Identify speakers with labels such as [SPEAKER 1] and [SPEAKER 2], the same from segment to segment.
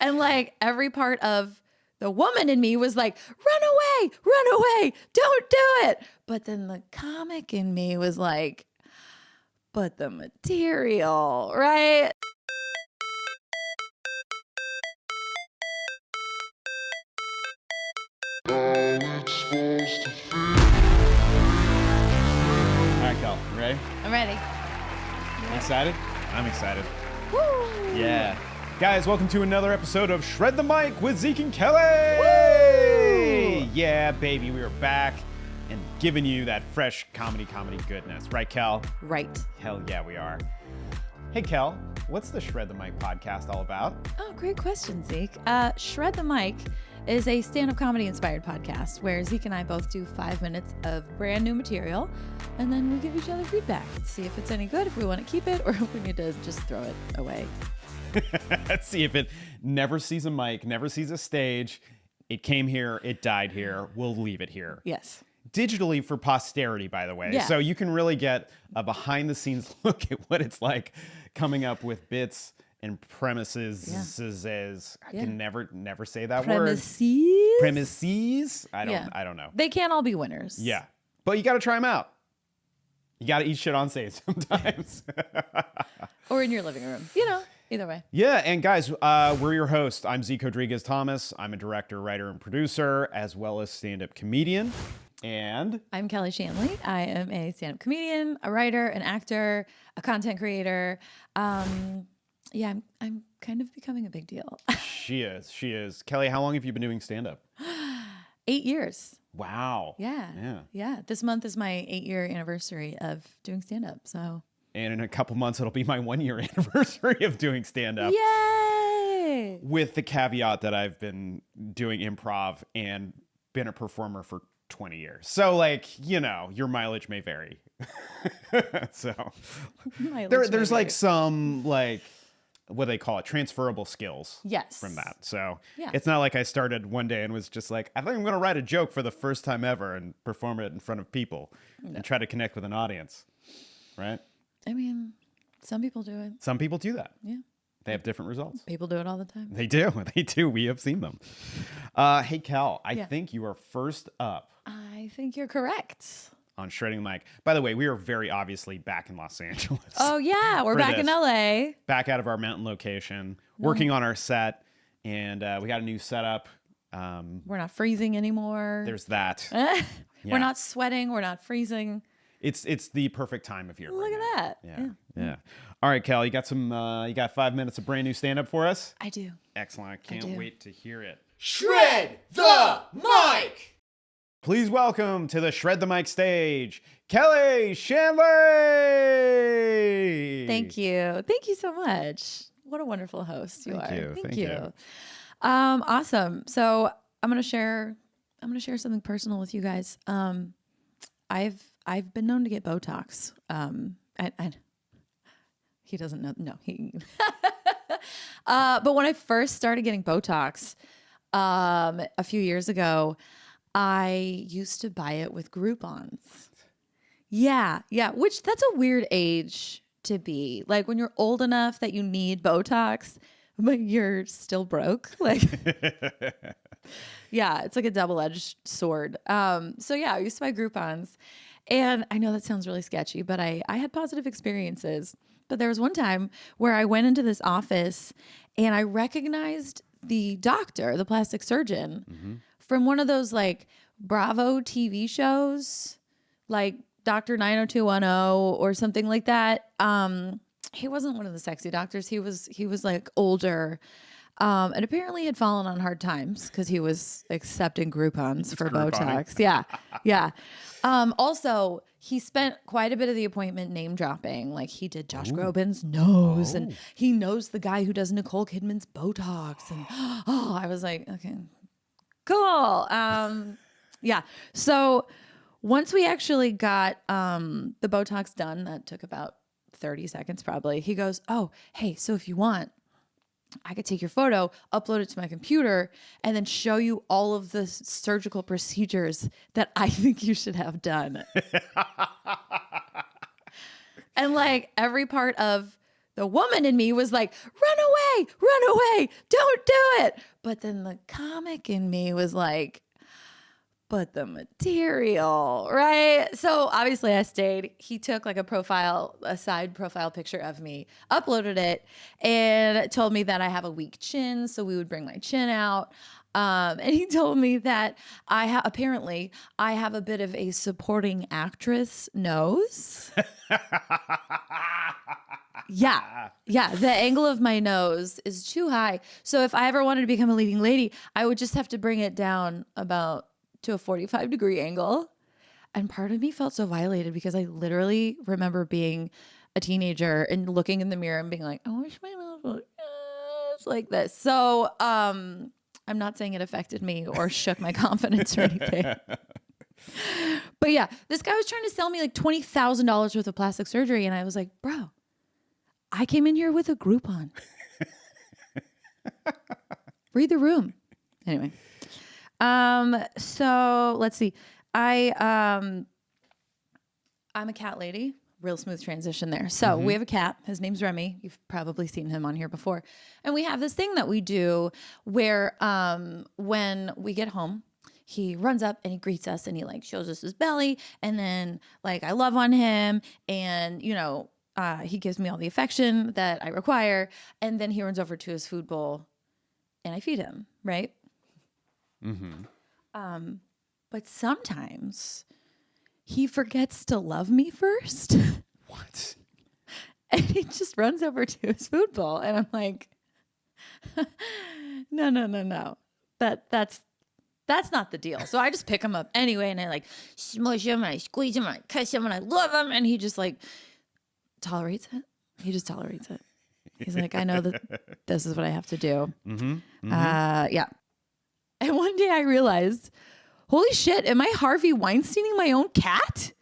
[SPEAKER 1] And like every part of the woman in me was like, run away, don't do it. But then the comic in me was like, but the material, right?
[SPEAKER 2] All it's supposed to feel.
[SPEAKER 3] All right, Kel, you ready?
[SPEAKER 1] I'm ready.
[SPEAKER 3] You excited? I'm excited.
[SPEAKER 1] Woo!
[SPEAKER 3] Yeah. Guys, welcome to another episode of Shred the Mic with Zeke and Kelly.
[SPEAKER 1] Woo!
[SPEAKER 3] Yeah, baby, we are back and giving you that fresh comedy goodness. Right, Kel?
[SPEAKER 1] Right.
[SPEAKER 3] Hell yeah, we are. Hey, Kel, what's the Shred the Mic podcast all about?
[SPEAKER 1] Oh, great question, Zeke. Shred the Mic is a stand-up comedy inspired podcast where Zeke and I both do 5 minutes of brand new material, and then we give each other feedback and see if it's any good, if we want to keep it, or if we need to just throw it away.
[SPEAKER 3] Let's see if it never sees a mic, never sees a stage. It came here, it died here. We'll leave it here.
[SPEAKER 1] Yes.
[SPEAKER 3] Digitally for posterity, by the way.
[SPEAKER 1] Yeah.
[SPEAKER 3] So you can really get a behind the scenes look at what it's like coming up with bits and premises. I can never say that word. Premises? I don't know.
[SPEAKER 1] They can't all be winners.
[SPEAKER 3] Yeah. But you got to try them out. You got to eat shit on stage sometimes.
[SPEAKER 1] Or in your living room. Either way.
[SPEAKER 3] Yeah, and guys, we're your hosts. I'm Zeke Rodrigues Thomas. I'm a director, writer, and producer, as well as stand-up comedian. And
[SPEAKER 1] I'm Kelly Shanley. I am a stand-up comedian, a writer, an actor, a content creator. I'm kind of becoming a big deal.
[SPEAKER 3] she is. Kelly, how long have you been doing stand-up?
[SPEAKER 1] 8 years.
[SPEAKER 3] Wow.
[SPEAKER 1] Yeah. This month is my 8-year anniversary of doing stand-up. So.
[SPEAKER 3] And in a couple months, it'll be my 1-year anniversary of doing stand-up.
[SPEAKER 1] Yay!
[SPEAKER 3] With the caveat that I've been doing improv and been a performer for 20 years. So, your mileage may vary. So, there's like some, what do they call it? Transferable skills.
[SPEAKER 1] Yes.
[SPEAKER 3] From that. So,
[SPEAKER 1] yeah.
[SPEAKER 3] It's not like I started one day and was just like, I think I'm going to write a joke for the first time ever and perform it in front of people and try to connect with an audience. Right?
[SPEAKER 1] I mean, some people do it.
[SPEAKER 3] Some people do that.
[SPEAKER 1] Yeah.
[SPEAKER 3] They have different results.
[SPEAKER 1] People do it all the time.
[SPEAKER 3] They do. We have seen them. Hey, Kel, I think you are first up.
[SPEAKER 1] I think you're correct.
[SPEAKER 3] On Shredding the Mic. By the way, we are very obviously back in Los Angeles.
[SPEAKER 1] Oh, yeah. We're back in LA.
[SPEAKER 3] Back out of our mountain location, working on our set, and we got a new setup.
[SPEAKER 1] We're not freezing anymore.
[SPEAKER 3] There's that.
[SPEAKER 1] We're not sweating. We're not freezing.
[SPEAKER 3] It's the perfect time of year.
[SPEAKER 1] Look at that.
[SPEAKER 3] Yeah. All right, Kel, you got 5 minutes of brand new stand-up for us?
[SPEAKER 1] I do.
[SPEAKER 3] Excellent. I can't wait to hear it.
[SPEAKER 2] Shred the mic!
[SPEAKER 3] Please welcome to the Shred the Mic stage, Kelly Shanley!
[SPEAKER 1] Thank you. Thank you so much. What a wonderful host you are.
[SPEAKER 3] Thank you.
[SPEAKER 1] Awesome. So I'm gonna share something personal with you guys. I've been known to get Botox. He doesn't know. No, he. But when I first started getting Botox, a few years ago, I used to buy it with Groupons. Yeah. Which that's a weird age to be. Like when you're old enough that you need Botox, but you're still broke. Yeah, it's like a double-edged sword. I used to buy Groupons. And I know that sounds really sketchy, but I had positive experiences. But there was one time where I went into this office and I recognized the doctor, the plastic surgeon, from one of those Bravo TV shows, like Dr. 90210 or something like that. He wasn't one of the sexy doctors. He was older. And apparently had fallen on hard times because he was accepting Groupons for Botox. Yeah. Also, he spent quite a bit of the appointment name dropping. Like he did Josh Groban's nose and he knows the guy who does Nicole Kidman's Botox. And I was like, okay, cool. Yeah. So once we actually got the Botox done, that took about 30 seconds probably. He goes, oh, hey, so if you want, I could take your photo, upload it to my computer, and then show you all of the surgical procedures that I think you should have done. And every part of The woman in me was like, run away, don't do it. But then the comic in me was like, but the material, right? So obviously I stayed. He took like a side profile picture of me, uploaded it, and told me that I have a weak chin, so we would bring my chin out. And he told me that apparently I have a bit of a supporting actress nose. Yeah. The angle of my nose is too high. So if I ever wanted to become a leading lady, I would just have to bring it down about to a 45-degree angle. And part of me felt so violated because I literally remember being a teenager and looking in the mirror and being like, I wish my nose was like this. So, I'm not saying it affected me or shook my confidence or anything. But yeah, this guy was trying to sell me like $20,000 worth of plastic surgery. And I was like, bro, I came in here with a Groupon. Read the room. Anyway. So let's see. I'm a cat lady. Real smooth transition there. So we have a cat. His name's Remy. You've probably seen him on here before. And we have this thing that we do where when we get home, he runs up and he greets us and he like shows us his belly. And then like I love on him and, you know, he gives me all the affection that I require. And then he runs over to his food bowl and I feed him, right? But sometimes he forgets to love me first.
[SPEAKER 3] What?
[SPEAKER 1] And he just runs over to his food bowl. And I'm like, no. That's not the deal. So I just pick him up anyway. And I like smush him and I squeeze him and I kiss him and I love him. And he just like tolerates it. He just tolerates it. He's like, I know that this is what I have to do. Yeah. And one day I realized, holy shit, am I Harvey Weinsteining my own cat?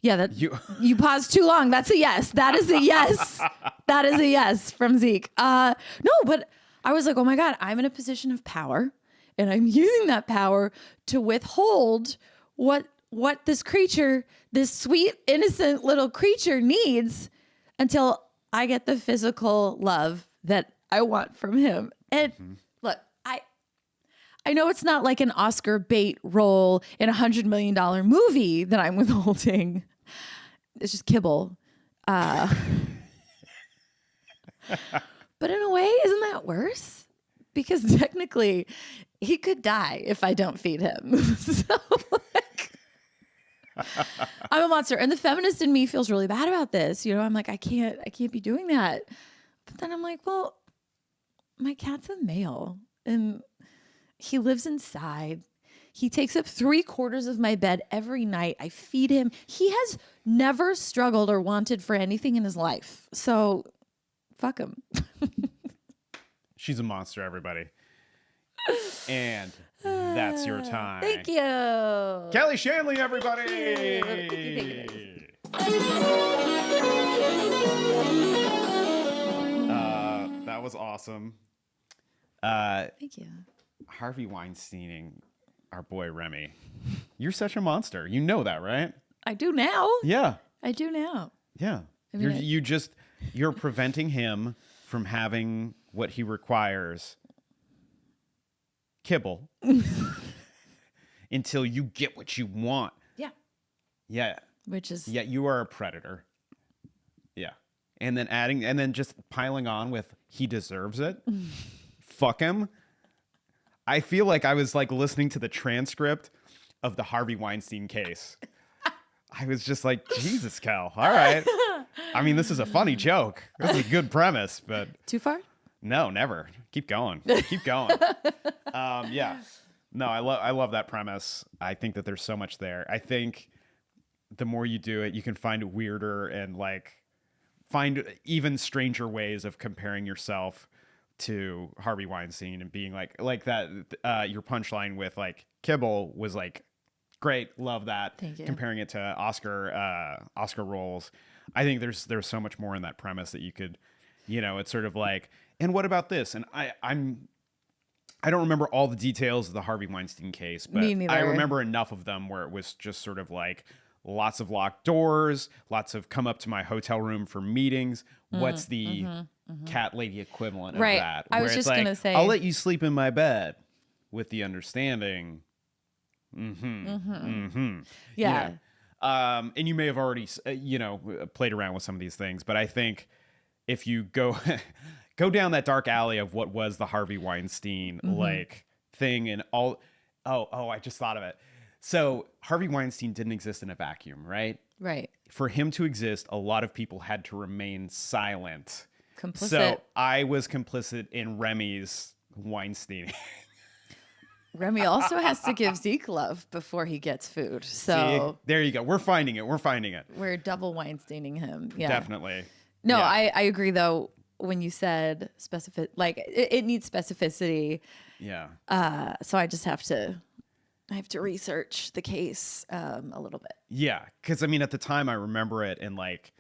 [SPEAKER 1] Yeah, you paused too long. That's a yes. That is a yes. That is a yes from Zeke. No, but I was like, oh my God, I'm in a position of power and I'm using that power to withhold what this creature, this sweet, innocent little creature needs until I get the physical love that I want from him. And look, I know it's not like an Oscar bait role in $100 million movie that I'm withholding. It's just kibble. But in a way, isn't that worse? Because technically, he could die if I don't feed him. So, like, I'm a monster. And the feminist in me feels really bad about this. You know, I'm like, I can't be doing that. But then I'm like, well, my cat's a male. And he lives inside. He takes up 3/4 of my bed every night. I feed him. He has never struggled or wanted for anything in his life. So, fuck him.
[SPEAKER 3] She's a monster, everybody. And that's your time.
[SPEAKER 1] Thank you.
[SPEAKER 3] Kelly Shanley, everybody.
[SPEAKER 1] Thank you.
[SPEAKER 3] That was awesome.
[SPEAKER 1] Thank you.
[SPEAKER 3] Harvey Weinsteining our boy Remy. You're such a monster. You know that, right?
[SPEAKER 1] I do now.
[SPEAKER 3] Yeah.
[SPEAKER 1] I do now.
[SPEAKER 3] Yeah.
[SPEAKER 1] I mean,
[SPEAKER 3] you're preventing him from having what he requires. Kibble. Until you get what you want.
[SPEAKER 1] Yeah.
[SPEAKER 3] Yeah.
[SPEAKER 1] Which is...
[SPEAKER 3] Yeah, you are a predator. Yeah. And then just piling on with he deserves it. Fuck him. I feel like I was like listening to the transcript of the Harvey Weinstein case. I was just like, Jesus, Cal. All right. I mean, this is a funny joke. This is a good premise, but...
[SPEAKER 1] Too far?
[SPEAKER 3] No, never. Keep going. Keep going. Yeah. No, I love that premise. I think that there's so much there. I think the more you do it, you can find weirder and like find even stranger ways of comparing yourself to Harvey Weinstein and being like that. Your punchline with like kibble was like great. Love that.
[SPEAKER 1] Thank you.
[SPEAKER 3] Comparing it to Oscar roles. I think there's so much more in that premise that you could, it's sort of like, and what about this? And I don't remember all the details of the Harvey Weinstein case, but
[SPEAKER 1] Me neither.
[SPEAKER 3] I remember enough of them where it was just sort of like lots of locked doors, lots of come up to my hotel room for meetings. What's the cat lady equivalent of that?
[SPEAKER 1] I was just going to say,
[SPEAKER 3] I'll let you sleep in my bed with the understanding.
[SPEAKER 1] Yeah.
[SPEAKER 3] And you may have already, played around with some of these things, but I think if you go go down that dark alley of what was the Harvey Weinstein like thing and all, I just thought of it. So Harvey Weinstein didn't exist in a vacuum, right?
[SPEAKER 1] Right.
[SPEAKER 3] For him to exist, a lot of people had to remain silent.
[SPEAKER 1] Complicit.
[SPEAKER 3] So I was complicit in Remy's Weinstein.
[SPEAKER 1] Remy also has to give Zeke love before he gets food. So
[SPEAKER 3] see, there you go. We're finding it.
[SPEAKER 1] We're double Weinsteining him. Yeah.
[SPEAKER 3] Definitely.
[SPEAKER 1] No,
[SPEAKER 3] Yeah.
[SPEAKER 1] I agree though. When you said specific, like it needs specificity.
[SPEAKER 3] Yeah.
[SPEAKER 1] So I just have to research the case a little bit.
[SPEAKER 3] Yeah. Because, I mean, at the time, I remember it. And, like,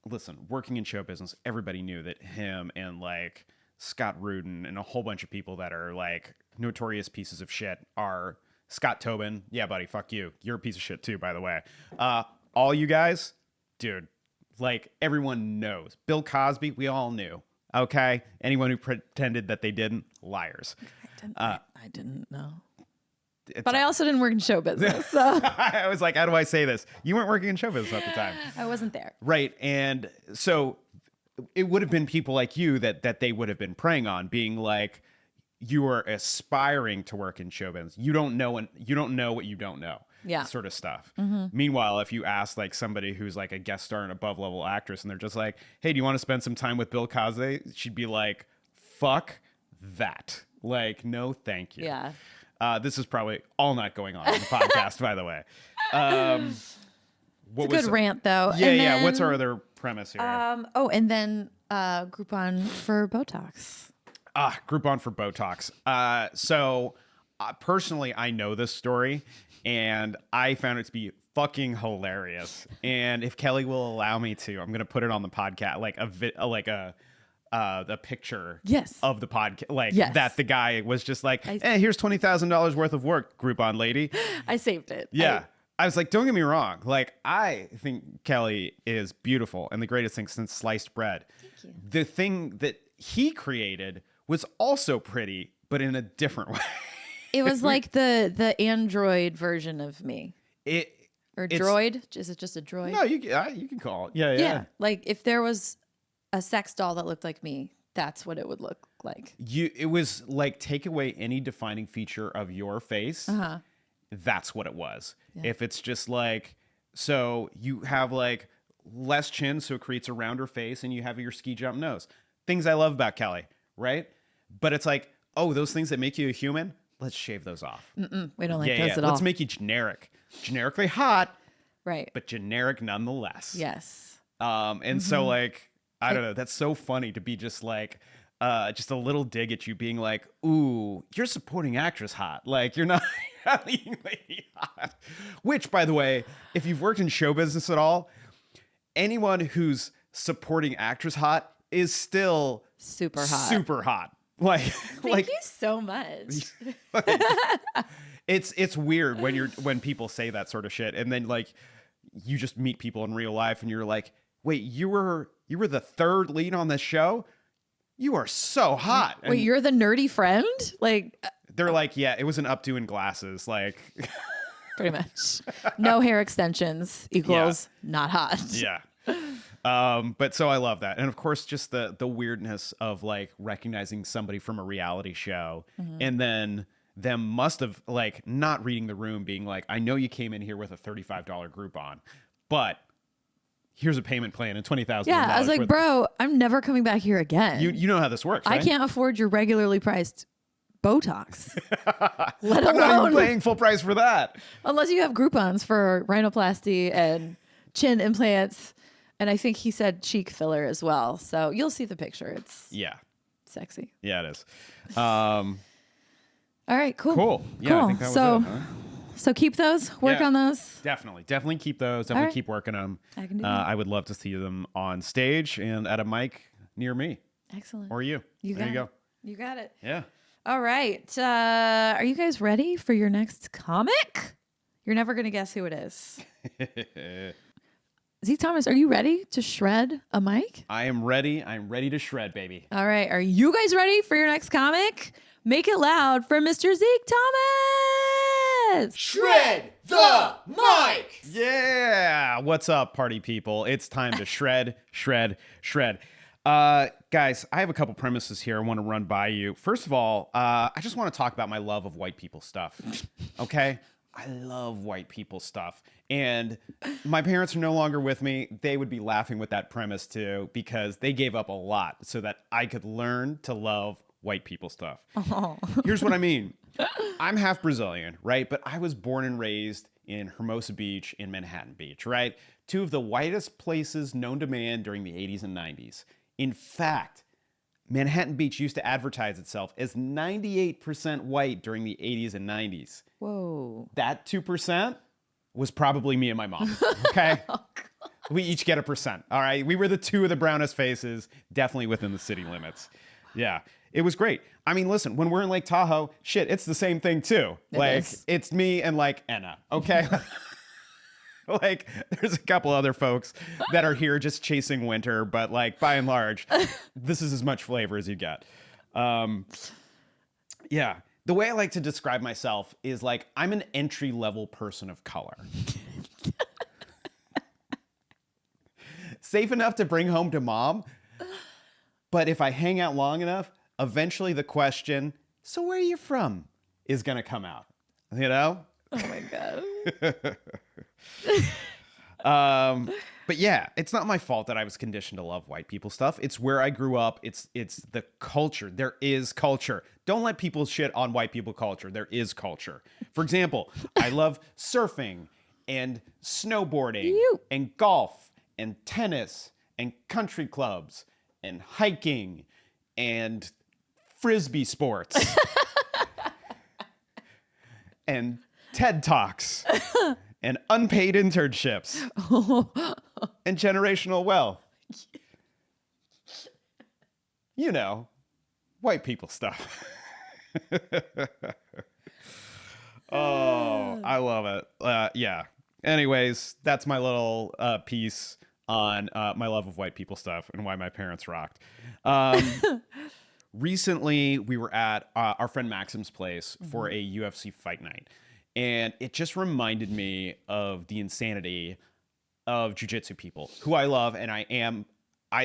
[SPEAKER 3] listen, working in show business, everybody knew that him and, like, Scott Rudin and a whole bunch of people that are, like, notorious pieces of shit are Scott Tobin. Yeah, buddy, fuck you. You're a piece of shit, too, by the way. All you guys, dude, like, everyone knows. Bill Cosby, we all knew. Okay? Anyone who pretended that they didn't, liars.
[SPEAKER 1] I didn't know. But I also didn't work in show business. So
[SPEAKER 3] I was like, how do I say this? You weren't working in show business at the time.
[SPEAKER 1] I wasn't there.
[SPEAKER 3] Right. And so it would have been people like you that they would have been preying on, being like, you are aspiring to work in show business. You don't know what you don't know.
[SPEAKER 1] Yeah.
[SPEAKER 3] Sort of stuff. Meanwhile, if you ask like somebody who's like a guest star and above level actress and they're just like, hey, do you want to spend some time with Bill Cosby? She'd be like, fuck that. Like, no, thank you.
[SPEAKER 1] Yeah.
[SPEAKER 3] This is probably all not going on in the podcast, by the way.
[SPEAKER 1] It's a good rant, though.
[SPEAKER 3] Yeah,
[SPEAKER 1] and
[SPEAKER 3] yeah.
[SPEAKER 1] then,
[SPEAKER 3] What's our other premise here?
[SPEAKER 1] And then Groupon for Botox.
[SPEAKER 3] Groupon for Botox. So personally, I know this story, and I found it to be fucking hilarious. And if Kelly will allow me to, I'm gonna put it on the podcast, like the picture of the podcast, that the guy was just like, here's $20,000 worth of work, Groupon lady.
[SPEAKER 1] I saved it.
[SPEAKER 3] Yeah. I was like, don't get me wrong. Like, I think Kelly is beautiful and the greatest thing since sliced bread.
[SPEAKER 1] Thank you.
[SPEAKER 3] The thing that he created was also pretty, but in a different way.
[SPEAKER 1] It was like the android version of me. Droid? Is it just a droid?
[SPEAKER 3] No, you can call it. Yeah.
[SPEAKER 1] Like if there was a sex doll that looked like me, that's what it would look like.
[SPEAKER 3] It was like, take away any defining feature of your face. That's what it was. Yeah. If it's just like, so you have like less chin, so it creates a rounder face, and you have your ski jump nose. Things I love about Kelly, right? But it's like, oh, those things that make you a human, let's shave those off.
[SPEAKER 1] We don't like those at all.
[SPEAKER 3] Let's make you generic. Generically hot.
[SPEAKER 1] Right.
[SPEAKER 3] But generic nonetheless.
[SPEAKER 1] Yes.
[SPEAKER 3] And so like, I don't know. That's so funny to be just like, just a little dig at you being like, ooh, you're supporting actress hot. Like you're not leading lady hot. Which, by the way, if you've worked in show business at all, anyone who's supporting actress hot is still
[SPEAKER 1] super hot.
[SPEAKER 3] Super hot. Like,
[SPEAKER 1] thank you so much.
[SPEAKER 3] It's weird when people say that sort of shit, and then like you just meet people in real life, and you're like, wait, you were the third lead on this show? You are so hot.
[SPEAKER 1] Wait, you're the nerdy friend? Like
[SPEAKER 3] they're like, yeah, it was an updo in glasses, like
[SPEAKER 1] pretty much. No hair extensions equals not hot.
[SPEAKER 3] Yeah. But so I love that. And of course, just the weirdness of like recognizing somebody from a reality show and then them must have like not reading the room being like, I know you came in here with a $35 Groupon, but here's a payment plan and $20,000.
[SPEAKER 1] Yeah, I was like, bro, I'm never coming back here again.
[SPEAKER 3] You know how this works, right?
[SPEAKER 1] I can't afford your regularly priced Botox. Let
[SPEAKER 3] I'm not
[SPEAKER 1] alone
[SPEAKER 3] even paying full price for that.
[SPEAKER 1] Unless you have Groupons for rhinoplasty and chin implants. And I think he said cheek filler as well. So you'll see the picture. It's sexy.
[SPEAKER 3] Yeah, it is.
[SPEAKER 1] All right, cool.
[SPEAKER 3] Cool. Yeah,
[SPEAKER 1] cool.
[SPEAKER 3] I think that was it. Huh?
[SPEAKER 1] So keep those. Work on those.
[SPEAKER 3] Definitely keep those. Definitely keep working them.
[SPEAKER 1] I can do that.
[SPEAKER 3] I would love to see them on stage and at a mic near me.
[SPEAKER 1] Excellent.
[SPEAKER 3] Or you. There you go.
[SPEAKER 1] You got it.
[SPEAKER 3] Yeah.
[SPEAKER 1] All right. Are you guys ready for your next comic? You're never going to guess who it is. Zeke Thomas, are you ready to shred a mic?
[SPEAKER 3] I am ready. I'm ready to shred, baby.
[SPEAKER 1] All right. Are you guys ready for your next comic? Make it loud for Mr. Zeke Thomas.
[SPEAKER 2] Shred the mic!
[SPEAKER 3] Yeah. What's up, party people? It's time to shred, shred, shred. Guys, I have a couple premises here I want to run by you. First of all, I just want to talk about my love of white people stuff. Okay? I love white people stuff. And my parents are no longer with me. They would be laughing with that premise too, because they gave up a lot so that I could learn to love white people stuff. Oh. Here's what I mean. I'm half Brazilian, right? But I was born and raised in Hermosa Beach in Manhattan Beach, right? Two of the whitest places known to man during the 80s and 90s. In fact, Manhattan Beach used to advertise itself as 98% white during the 80s and 90s.
[SPEAKER 1] Whoa.
[SPEAKER 3] That 2% was probably me and my mom, okay? Oh, we each get a percent, all right? We were the two of the brownest faces, definitely within the city limits. Yeah, it was great. I mean, listen, when we're in Lake Tahoe, shit, it's the same thing too. It's me and like Enna, okay? Like, there's a couple other folks that are here just chasing winter, but like, by and large, this is as much flavor as you get. Yeah. The way I like to describe myself is like, I'm an entry-level person of color. Safe enough to bring home to mom, but if I hang out long enough, eventually the question, so where are you from, is gonna come out, you know?
[SPEAKER 1] Oh my God.
[SPEAKER 3] But yeah, it's not my fault that I was conditioned to love white people stuff. It's where I grew up. It's the culture. There is culture. Don't let people shit on white people culture. There is culture. For example, I love surfing and snowboarding and golf and tennis and country clubs and hiking and frisbee sports and TED Talks and unpaid internships and generational wealth. You know, white people stuff. Oh, I love it. Yeah. Anyways, that's my little piece on my love of white people stuff and why my parents rocked. Recently, we were at our friend Maxim's place for a UFC fight night. And it just reminded me of the insanity of jiu-jitsu people who I love. And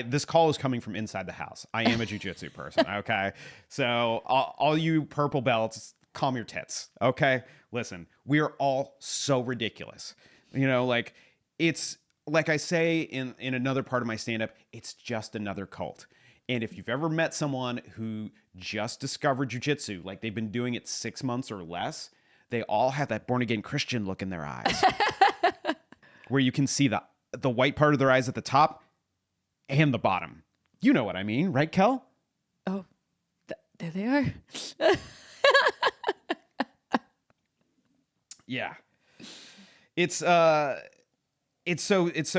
[SPEAKER 3] this call is coming from inside the house. I am a jiu-jitsu person. Okay. So all you purple belts, calm your tits. Okay. Listen, we are all so ridiculous. You know, like it's like I say in another part of my stand-up, it's just another cult. And if you've ever met someone who just discovered jiu-jitsu, like they've been doing it 6 months or less, they all have that born-again Christian look in their eyes. Where you can see the white part of their eyes at the top and the bottom. You know what I mean, right, Kel?
[SPEAKER 1] Oh, there they are.
[SPEAKER 3] Yeah. It's so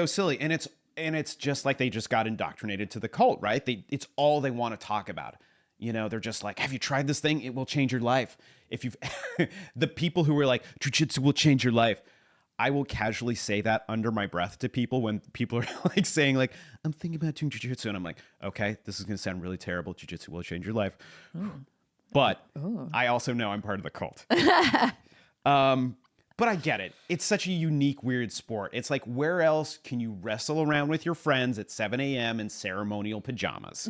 [SPEAKER 3] silly. And it's just like they just got indoctrinated to the cult, right? It's all they want to talk about. You know, they're just like, have you tried this thing? It will change your life. If you've, the people who were like, jiu-jitsu will change your life. I will casually say that under my breath to people when people are like saying like, I'm thinking about doing jiu-jitsu. And I'm like, okay, this is going to sound really terrible. Jiu-jitsu will change your life. But I also know I'm part of the cult. But I get it. It's such a unique, weird sport. It's like, where else can you wrestle around with your friends at 7 a.m. in ceremonial pajamas?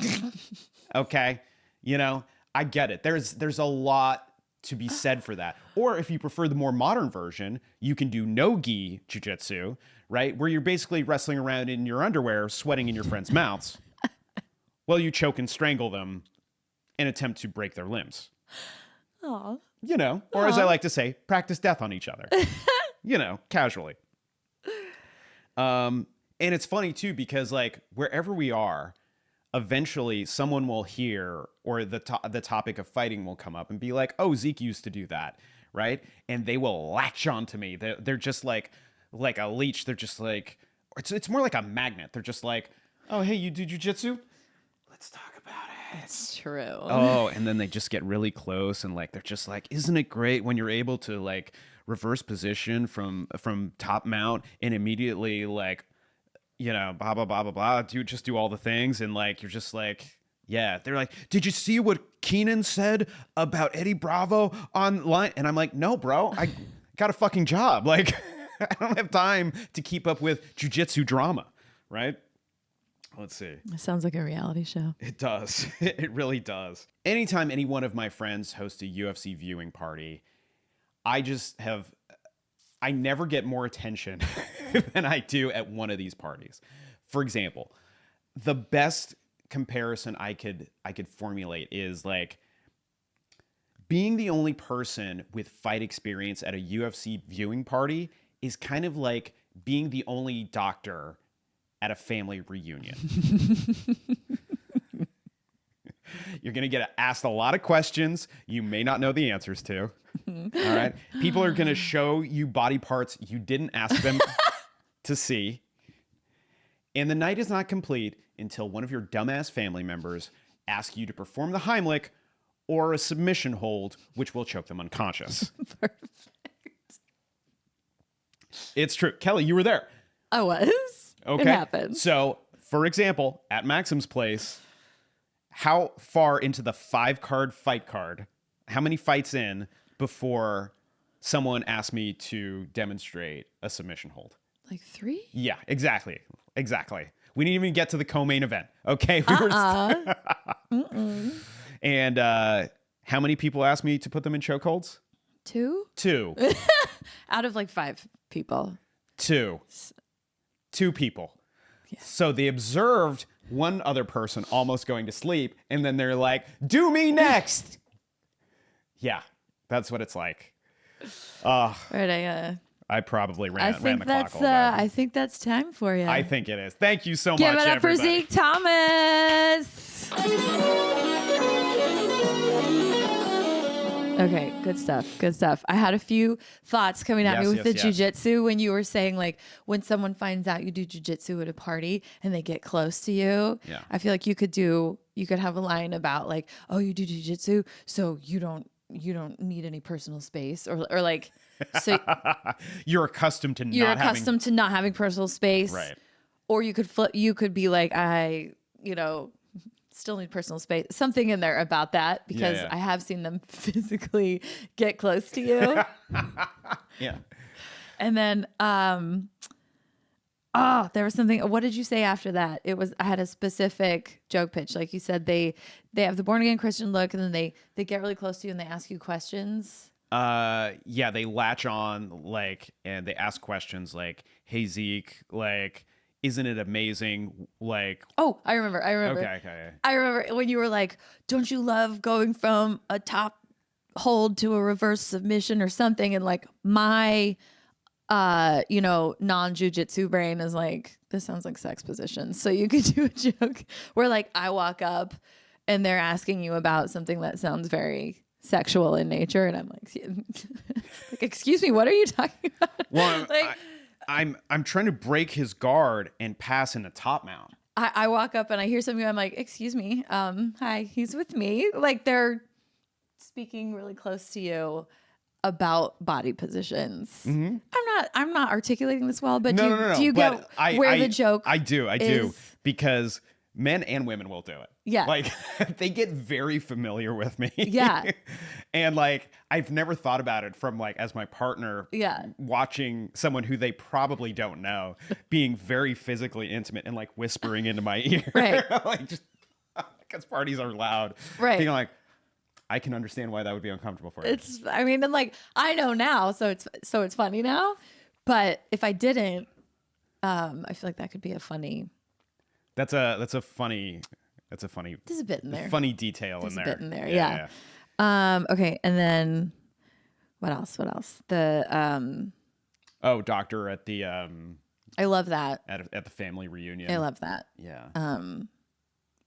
[SPEAKER 3] Okay? You know, I get it. There's a lot to be said for that. Or if you prefer the more modern version, you can do no-gi jiu-jitsu, right? Where you're basically wrestling around in your underwear, sweating in your friends' mouths, while you choke and strangle them and attempt to break their limbs.
[SPEAKER 1] Aw.
[SPEAKER 3] You know, or as I like to say, practice death on each other. You know, casually. And it's funny too, because like wherever we are, eventually someone will hear, or the topic of fighting will come up and be like, oh, Zeke used to do that, right? And they will latch onto me. They're just like a leech. They're just like, it's more like a magnet. They're just like, oh, hey, you do jujitsu? Let's talk about it.
[SPEAKER 1] It's true.
[SPEAKER 3] Oh, and then they just get really close and like, they're just like, isn't it great when you're able to like reverse position from top mount and immediately like, you know, blah, blah, blah, blah, blah, do all the things. And like, you're just like, yeah. They're like, did you see what Keenan said about Eddie Bravo online? And I'm like, no, bro, I got a fucking job. Like, I don't have time to keep up with jujitsu drama, right? Let's see.
[SPEAKER 1] It sounds like a reality show.
[SPEAKER 3] It does. It really does. Anytime any one of my friends hosts a UFC viewing party, I never get more attention than I do at one of these parties. For example, the best comparison I could formulate is like being the only person with fight experience at a UFC viewing party is kind of like being the only doctor at a family reunion. You're going to get asked a lot of questions you may not know the answers to. All right. People are going to show you body parts you didn't ask them to see. And the night is not complete until one of your dumbass family members asks you to perform the Heimlich or a submission hold, which will choke them unconscious.
[SPEAKER 1] Perfect.
[SPEAKER 3] It's true. Kelly, you were there.
[SPEAKER 1] I was.
[SPEAKER 3] Okay.
[SPEAKER 1] It happened.
[SPEAKER 3] So, for example, at Maxim's place, how far into the 5-card fight card, how many fights in before someone asked me to demonstrate a submission hold?
[SPEAKER 1] Like 3?
[SPEAKER 3] Yeah, exactly. Exactly. We didn't even get to the co-main event. Okay. We were And how many people asked me to put them in chokeholds?
[SPEAKER 1] 2?
[SPEAKER 3] 2.
[SPEAKER 1] Out of like 5 people.
[SPEAKER 3] 2 people.
[SPEAKER 1] Yeah.
[SPEAKER 3] So they observed one other person almost going to sleep, and then they're like, do me next. Yeah, that's what it's like.
[SPEAKER 1] All right,
[SPEAKER 3] I probably ran the clock a little bit.
[SPEAKER 1] I think that's time for you.
[SPEAKER 3] I think it is. Thank you so much,
[SPEAKER 1] Give it up
[SPEAKER 3] everybody.
[SPEAKER 1] for Zeke Thomas. Okay, good stuff. Good stuff. I had a few thoughts coming at me with the jujitsu when you were saying like when someone finds out you do jujitsu at a party and they get close to you.
[SPEAKER 3] Yeah.
[SPEAKER 1] I feel like you could have a line about like, oh, you do jujitsu, so you don't need any personal space or like so
[SPEAKER 3] you're accustomed to
[SPEAKER 1] not having personal space.
[SPEAKER 3] Right.
[SPEAKER 1] Or you could be like, I still need personal space. Something in there about that because I have seen them physically get close to you.
[SPEAKER 3] Yeah.
[SPEAKER 1] And then there was something. What did you say after that? I had a specific joke pitch. Like you said, they have the born again Christian look and then they get really close to you and they ask you questions.
[SPEAKER 3] Yeah, they latch on like and they ask questions like, hey Zeke, like isn't it amazing? Like,
[SPEAKER 1] oh, I remember.
[SPEAKER 3] Okay.
[SPEAKER 1] I remember when you were like, don't you love going from a top hold to a reverse submission or something? And like my, non-jujitsu brain is like, this sounds like sex positions. So you could do a joke where like I walk up and they're asking you about something that sounds very sexual in nature. And I'm like, excuse me, what are you talking about?
[SPEAKER 3] Well,
[SPEAKER 1] like,
[SPEAKER 3] I'm trying to break his guard and pass in a top mount.
[SPEAKER 1] I walk up and I hear something. I'm like, excuse me. Hi, he's with me. Like they're speaking really close to you about body positions.
[SPEAKER 3] Mm-hmm.
[SPEAKER 1] I'm not articulating this well, but
[SPEAKER 3] no.
[SPEAKER 1] Do you get where the joke?
[SPEAKER 3] I do because men and women will do it.
[SPEAKER 1] Yeah.
[SPEAKER 3] Like they get very familiar with me.
[SPEAKER 1] Yeah.
[SPEAKER 3] And like I've never thought about it from like as my partner watching someone who they probably don't know being very physically intimate and like whispering into my ear.
[SPEAKER 1] Right.
[SPEAKER 3] Like just because parties are loud.
[SPEAKER 1] Right.
[SPEAKER 3] Being like, I can understand why that would be uncomfortable for you.
[SPEAKER 1] And like I know now, so it's funny now. But if I didn't, I feel like that could be a funny.
[SPEAKER 3] That's a funny. There's
[SPEAKER 1] a bit in there.
[SPEAKER 3] Funny detail
[SPEAKER 1] There's
[SPEAKER 3] in there.
[SPEAKER 1] There's a bit in there, yeah. Okay, and then what else? The
[SPEAKER 3] doctor at the
[SPEAKER 1] I love that.
[SPEAKER 3] At the family reunion.
[SPEAKER 1] I love that.
[SPEAKER 3] Yeah.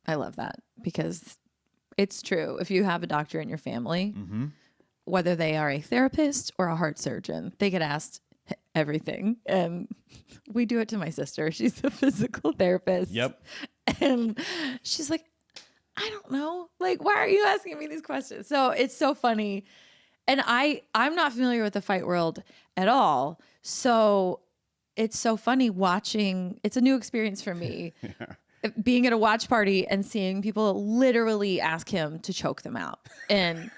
[SPEAKER 1] I love that because it's true. If you have a doctor in your family,
[SPEAKER 3] mm-hmm.
[SPEAKER 1] whether they are a therapist or a heart surgeon, they get asked everything. And we do it to my sister. She's a physical therapist.
[SPEAKER 3] Yep.
[SPEAKER 1] And she's like, I don't know. Like, why are you asking me these questions? So it's so funny. And I'm not familiar with the fight world at all. So it's so funny watching. It's a new experience for me. Being at a watch party and seeing people literally ask him to choke them out. And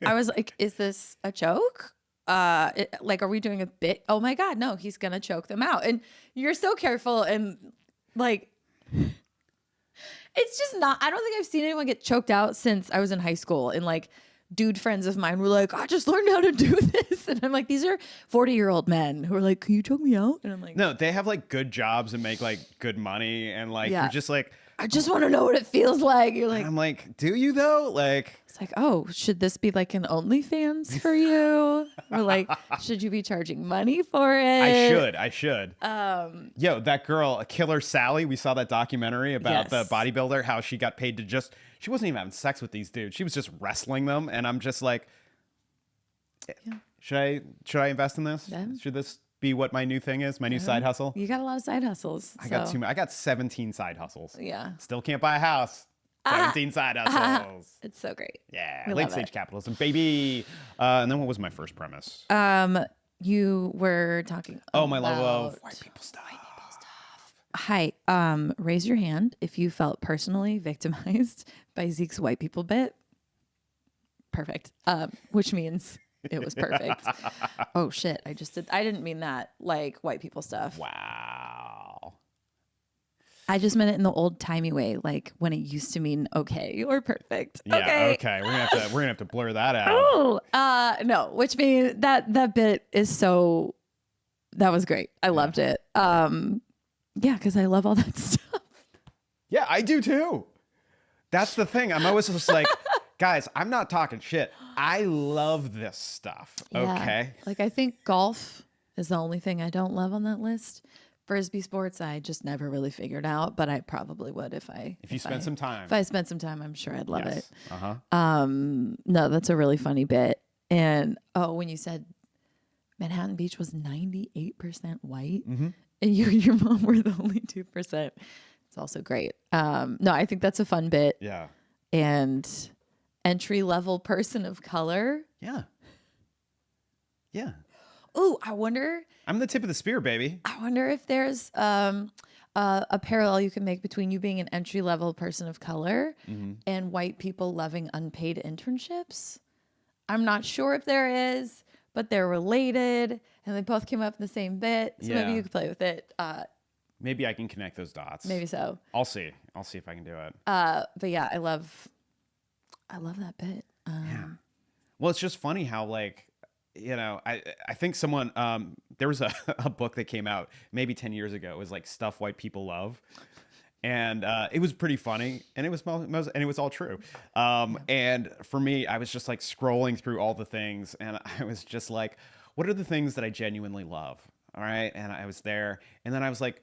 [SPEAKER 1] I was like, is this a joke? Like, are we doing a bit? Oh my God, no, he's going to choke them out. And you're so careful. And like, it's just not, I don't think I've seen anyone get choked out since I was in high school. And like, dude friends of mine were like, I just learned how to do this. And I'm like, these are 40-year-old men who are like, can you choke me out? And I'm like,
[SPEAKER 3] no, they have like good jobs and make like good money. And like, you're just like,
[SPEAKER 1] I just want to know what it feels like. You're like,
[SPEAKER 3] I'm like, do you though? Like,
[SPEAKER 1] it's like, oh, should this be like an OnlyFans for you? Or like, should you be charging money for it?
[SPEAKER 3] I should. Yo, that girl, Killer Sally, we saw that documentary about the bodybuilder, how she got paid to just, she wasn't even having sex with these dudes. She was just wrestling them. And I'm just like, should I invest in this?
[SPEAKER 1] Yeah.
[SPEAKER 3] Should this be what my new thing is? My new side hustle?
[SPEAKER 1] You got a lot of side hustles.
[SPEAKER 3] I got 17 side hustles.
[SPEAKER 1] Yeah.
[SPEAKER 3] Still can't buy a house. 17 side hustles.
[SPEAKER 1] It's so great.
[SPEAKER 3] Yeah. Late stage capitalism, baby. And then what was my first premise?
[SPEAKER 1] You were talking
[SPEAKER 3] my love of white people stuff.
[SPEAKER 1] Hi. Raise your hand if you felt personally victimized by Zeke's white people bit. Perfect. Which means it was perfect. Oh shit. I didn't mean that, like white people stuff.
[SPEAKER 3] Wow.
[SPEAKER 1] I just meant it in the old timey way, like when it used to mean okay or perfect.
[SPEAKER 3] Yeah, okay. We're gonna have to blur that out.
[SPEAKER 1] Oh, no, which means that bit is so, that was great. I loved it. Yeah, because I love all that stuff.
[SPEAKER 3] Yeah, I do too. That's the thing. I'm always just like, guys, I'm not talking shit. I love this stuff.
[SPEAKER 1] Yeah.
[SPEAKER 3] Okay.
[SPEAKER 1] Like, I think golf is the only thing I don't love on that list. Frisbee sports, I just never really figured out, but I probably would if you spent some time. If I spent some time, I'm sure I'd love it. No, that's a really funny bit. And when you said Manhattan Beach was 98% white, and you and your mom were the only 2%, it's also great. No, I think that's a fun bit.
[SPEAKER 3] Yeah.
[SPEAKER 1] And entry-level person of color.
[SPEAKER 3] Yeah. Yeah.
[SPEAKER 1] Oh, I wonder.
[SPEAKER 3] I'm the tip of the spear, baby.
[SPEAKER 1] I wonder if there's a parallel you can make between you being an entry-level person of color and white people loving unpaid internships. I'm not sure if there is, but they're related, and they both came up in the same bit. So maybe you could play with it.
[SPEAKER 3] Maybe I can connect those dots.
[SPEAKER 1] Maybe so.
[SPEAKER 3] I'll see if I can do it.
[SPEAKER 1] But yeah, I love that bit.
[SPEAKER 3] Yeah. Well, it's just funny how, like, you know, I think someone, there was a book that came out maybe 10 years ago. It was like Stuff White People Love. And it was pretty funny, and it was all true. And for me, I was just like scrolling through all the things, and I was just like, what are the things that I genuinely love? All right. And I was there, and then I was like,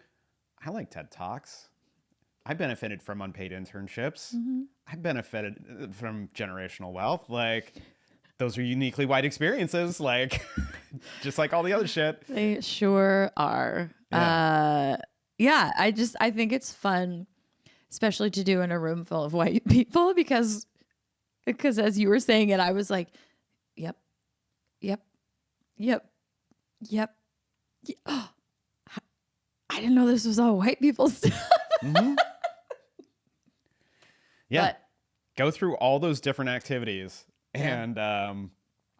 [SPEAKER 3] I like TED Talks. I benefited from unpaid internships. I benefited from generational wealth. Like, those are uniquely white experiences, like just like all the other shit.
[SPEAKER 1] They sure are. Yeah, I think it's fun, especially to do in a room full of white people, because as you were saying it, I was like, yep. Oh, I didn't know this was all white people stuff.
[SPEAKER 3] Yeah.
[SPEAKER 1] But,
[SPEAKER 3] go through all those different activities. And,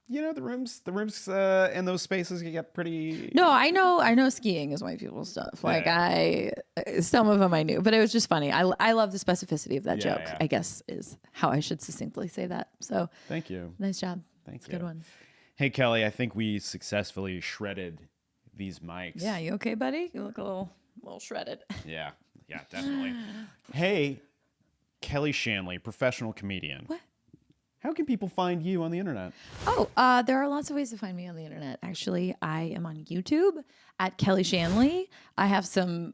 [SPEAKER 3] you know, the rooms in those spaces get pretty.
[SPEAKER 1] No, I know skiing is white people stuff. Like some of them I knew, but it was just funny. I love the specificity of that joke, I guess is how I should succinctly say that. So
[SPEAKER 3] thank you.
[SPEAKER 1] Nice job.
[SPEAKER 3] Thank you.
[SPEAKER 1] Good one.
[SPEAKER 3] Hey, Kelly, I think we successfully shredded these mics.
[SPEAKER 1] Yeah. You okay, buddy? You look a little shredded.
[SPEAKER 3] Yeah, definitely. Hey, Kelly Shanley, professional comedian.
[SPEAKER 1] What?
[SPEAKER 3] How can people find you on the internet?
[SPEAKER 1] Oh, there are lots of ways to find me on the internet. Actually, I am on YouTube at Kelly Shanley. I have some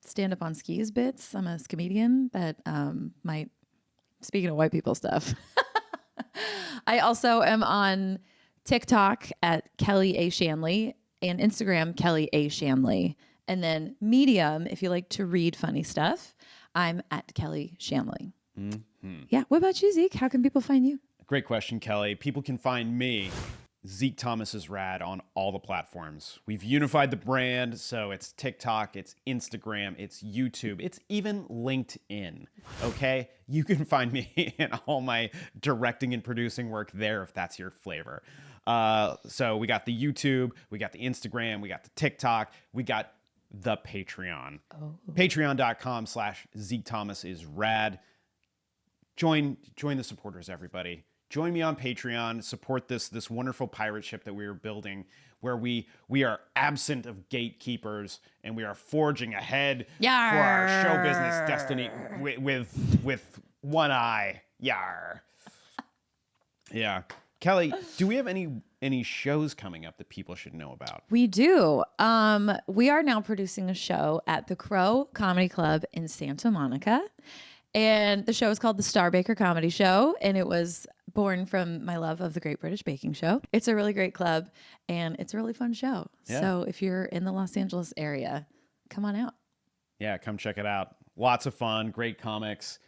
[SPEAKER 1] stand-up on skis bits. I'm a comedian that might, speaking of white people stuff. I also am on TikTok at Kelly A. Shanley and Instagram, Kelly A. Shanley. And then Medium, if you like to read funny stuff, I'm at Kelly Shanley. Yeah. What about you, Zeke? How can people find you?
[SPEAKER 3] Great question, Kelly. People can find me, Zeke Thomas is Rad, on all the platforms. We've unified the brand, so it's TikTok, it's Instagram, it's YouTube, it's even LinkedIn, okay? You can find me in all my directing and producing work there if that's your flavor. So we got the YouTube, we got the Instagram, we got the TikTok, we got the Patreon. Patreon.com/Zeke Thomas is Rad. Join the supporters, everybody. Join me on Patreon. Support this wonderful pirate ship that we are building, where we are absent of gatekeepers and we are forging ahead for our show business destiny with one eye. Yar. Yeah. Kelly, do we have any shows coming up that people should know about?
[SPEAKER 1] We do. We are now producing a show at the Crow Comedy Club in Santa Monica. And the show is called the Star Baker Comedy Show, and it was born from my love of the Great British Baking Show. It's a really great club, and it's a really fun show. Yeah. So if you're in the Los Angeles area, come on out.
[SPEAKER 3] Yeah, come check it out. Lots of fun, great comics,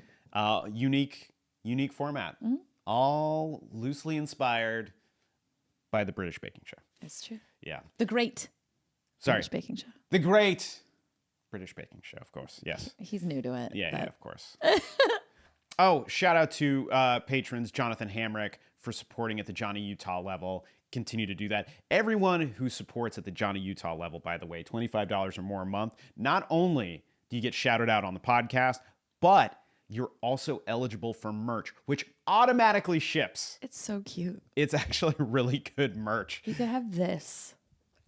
[SPEAKER 3] unique format, all loosely inspired by the British Baking Show.
[SPEAKER 1] It's true.
[SPEAKER 3] Yeah.
[SPEAKER 1] The Great British Baking Show.
[SPEAKER 3] The Great British Baking Show, of course. Yes.
[SPEAKER 1] He's new to it.
[SPEAKER 3] Yeah, of course. Oh, shout out to patrons Jonathan Hamrick for supporting at the Johnny Utah level. Continue to do that. Everyone who supports at the Johnny Utah level, by the way, $25 or more a month, not only do you get shouted out on the podcast, but you're also eligible for merch, which automatically ships.
[SPEAKER 1] It's so cute.
[SPEAKER 3] It's actually really good merch.
[SPEAKER 1] You could have this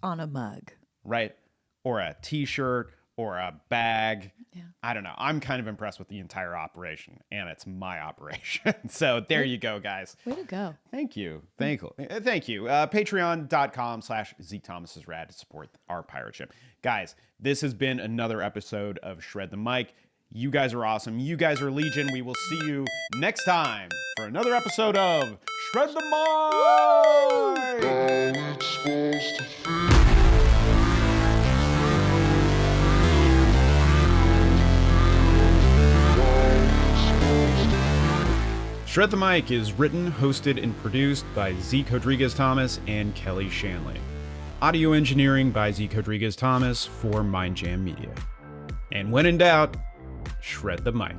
[SPEAKER 1] on a mug.
[SPEAKER 3] Right. Or a t-shirt or a bag.
[SPEAKER 1] Yeah.
[SPEAKER 3] I don't know. I'm kind of impressed with the entire operation, and it's my operation. So there you go, guys.
[SPEAKER 1] Way to go.
[SPEAKER 3] Thank you. Thank you. Patreon.com/Zeke Thomas is Rad to support our pirate ship. Guys, this has been another episode of Shred the Mic. You guys are awesome. You guys are legion. We will see you next time for another episode of Shred the Mic. Shred the Mic is written, hosted, and produced by Zeke Rodrigues Thomas and Kelly Shanley. Audio engineering by Zeke Rodrigues Thomas for Mindjam Media. And when in doubt, shred the mic.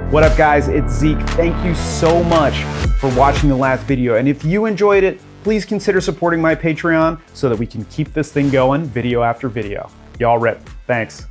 [SPEAKER 3] What up, guys? It's Zeke. Thank you so much for watching the last video. And if you enjoyed it, please consider supporting my Patreon so that we can keep this thing going video after video. Y'all rip. Thanks.